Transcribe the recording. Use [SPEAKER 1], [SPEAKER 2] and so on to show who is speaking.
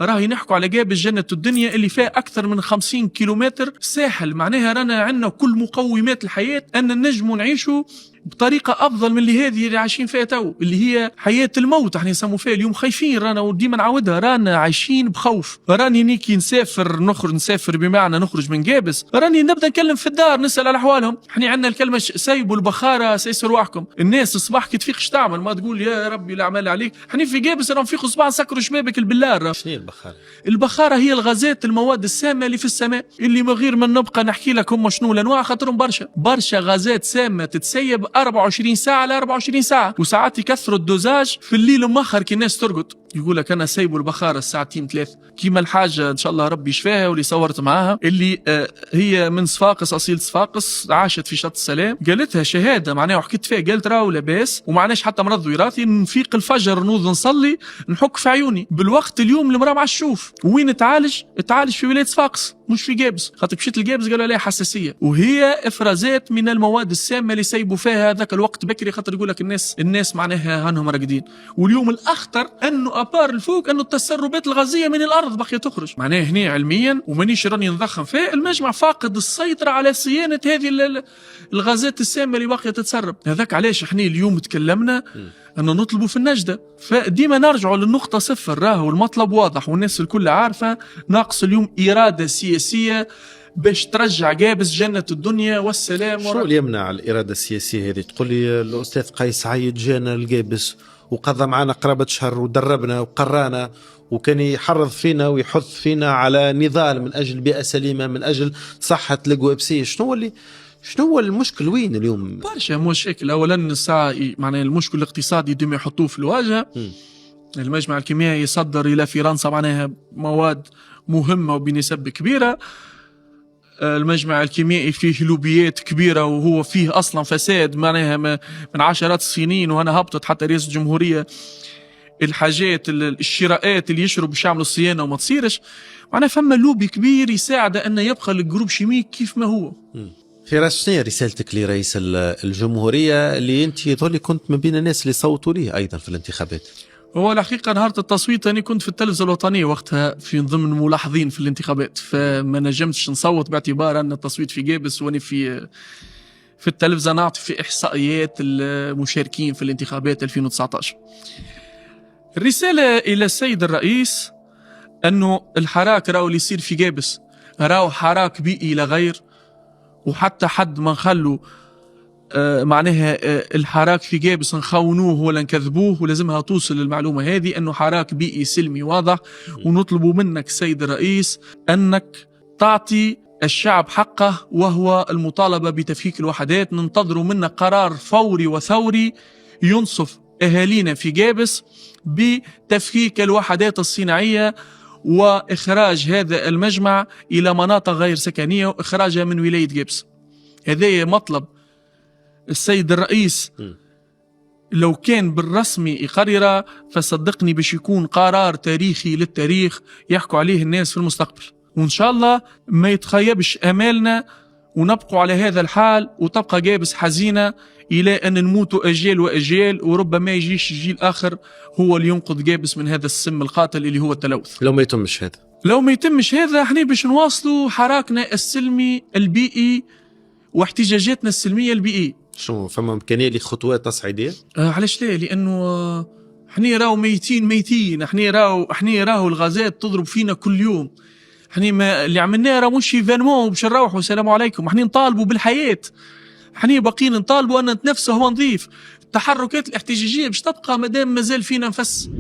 [SPEAKER 1] راهي نحكوا على جابس جنة الدنيا اللي فيها أكثر من 50 كيلومتر ساحل. معناها رانا عندنا كل مقومات الحياة أن نجموا نعيشوا بطريقة أفضل من هذه اللي عايشين فيها تو، اللي هي حياة الموت. احنا نسموا فيها اليوم خايفين، رانا وديما نعودها، رانا عايشين بخوف. راني نيكي نسافر بمعنى نخرج من جابس، راني نبدأ نكلم في الدار نسأل على أحوالهم. احنا عندنا الكلمة سايبوا البخارة سيسر رواحكم. الناس الصباح كي تفيقش تعمل ما تقول يا ربي لا عمل عليك. احنا في جابس راهم نفيقوا الصباح نسكروا شبابك البلار.
[SPEAKER 2] شنو هي البخارة؟
[SPEAKER 1] البخارة هي الغازات المواد السامة اللي في السماء، اللي من غير ما نبقى نحكي لك هم شنو الأنواع، خاطرهم برشا غازات سامة تتسيب 24 ساعة على 24 ساعة، وساعات يكثروا الدوزاج في الليل مؤخر كي الناس ترقد. يقول لك أنا سايبوا البخارة الساعتين 3 كيما الحاجة إن شاء الله ربي يشفاها واللي صورت معاها، اللي هي من صفاقس، أصيل صفاقس، عاشت في شط السلام. قالتها شهادة معناها وحكيت فيها، قالت راهو لاباس ومعناش حتى مرض وراثي، نفيق الفجر نوض نصلي نحك في عيوني بالوقت اليوم المرأة مع الشوف. وين تعالج في ولاية صفاقس مش في جابس، خاطر مشيت لجابس قالوا عليها حساسية، وهي إفرازات من المواد السامة اللي سيبوا فيها ذاك الوقت بكري، خاطر يقول لك الناس معناها هانهم راقدين. واليوم الأخطر أنه أبار الفوق أنه التسربات الغازية من الأرض بقية تخرج. معناها هنا علميا ومانيش راني نضخم فيه، المجمع فاقد السيطرة على صيانة هذه الغازات السامة اللي باقية تتسرب. هذاك علاش احنا اليوم تكلمنا أنه نطلبوا في النجدة. فديما نرجعوا للنقطة صفر، راهو المطلب واضح والناس الكل عارفة، ناقص اليوم إرادة سياسية باش ترجع جابس جنة الدنيا والسلام.
[SPEAKER 2] شو اللي يمنع الإرادة السياسية هذه؟ تقول لي الأستاذ قيس عايد جانا الجابس وقضى معنا قرابة شهر ودربنا وقرانا وكان يحرض فينا ويحث فينا على نضال من أجل بيئة سليمة، من أجل صحة الجوابسية. شنو هو المشكل وين اليوم؟
[SPEAKER 1] برشا مشاكل. أولا الساعة معناها المشكل الاقتصادي ديما يحطوه في الواجهة. المجمع الكيميائي يصدر إلى فرنسا معناها مواد مهمة وبنسب كبيرة. المجمع الكيميائي فيه لوبيات كبيرة وهو فيه أصلا فساد معناها من عشرات السنين، وأنا هبطت حتى رئيس الجمهورية الحاجات الشراءات اللي يشرب باش يعملوا الصيانة وما تصيرش. معناها فما لوبي كبير يساعد أن يبقى الجروب شيميك كيف ما هو.
[SPEAKER 2] فراس، شنو رسالتك لرئيس الجمهورية اللي أنت ظلي كنت من بين الناس اللي صوتوا ليه أيضا في الانتخابات؟
[SPEAKER 1] هو الحقيقة نهار التصويت أنا كنت في التلفزة الوطنية وقتها في ضمن ملاحظين في الانتخابات، فما نجمتش نصوت باعتبار أن التصويت في جابس وأنا في التلفزة نعطي في إحصائيات المشاركين في الانتخابات 2019. الرسالة إلى السيد الرئيس أنه الحراك راهو اللي يصير في جابس راهو حراك بيئي لا غير، وحتى حد ما نخلوا معناها الحراك في جابس نخونوه ولا نكذبوه، ولازمها توصل المعلومة هذه أنه حراك بيئي سلمي واضح. ونطلبوا منك سيد الرئيس أنك تعطي الشعب حقه وهو المطالبة بتفكيك الوحدات. ننتظروا منك قرار فوري وثوري ينصف أهالينا في جابس بتفكيك الوحدات الصناعية وإخراج هذا المجمع إلى مناطق غير سكنية وإخراجها من ولاية جابس. هذا مطلب السيد الرئيس لو كان بالرسمي يقرر، فصدقني باش يكون قرار تاريخي للتاريخ يحكوا عليه الناس في المستقبل. وإن شاء الله ما يتخيبش أمالنا ونبقوا على هذا الحال وتبقى جابس حزينة إلى أن نموتوا أجيال وأجيال، وربما يجيش جيل آخر هو اللي ينقذ جابس من هذا السم القاتل اللي هو التلوث.
[SPEAKER 2] لو ما يتمش هذا احنا باش نواصلوا حراكنا السلمي البيئي واحتجاجاتنا السلمية البيئية. شو فما إمكانية لخطوات تصعيدية؟
[SPEAKER 1] علاش لا؟ لأنه احنا راو ميتين، احنا راو الغازات تضرب فينا كل يوم. احنا ما اللي عملناه راه مش ايفينمون باش نروحوا السلام عليكم، احنا نطالبوا بالحياة، احنا باقيين نطالبوا أن نتنفسوا هو نظيف. التحركات الاحتجاجية باش تبقى مادام مازال فينا نفس.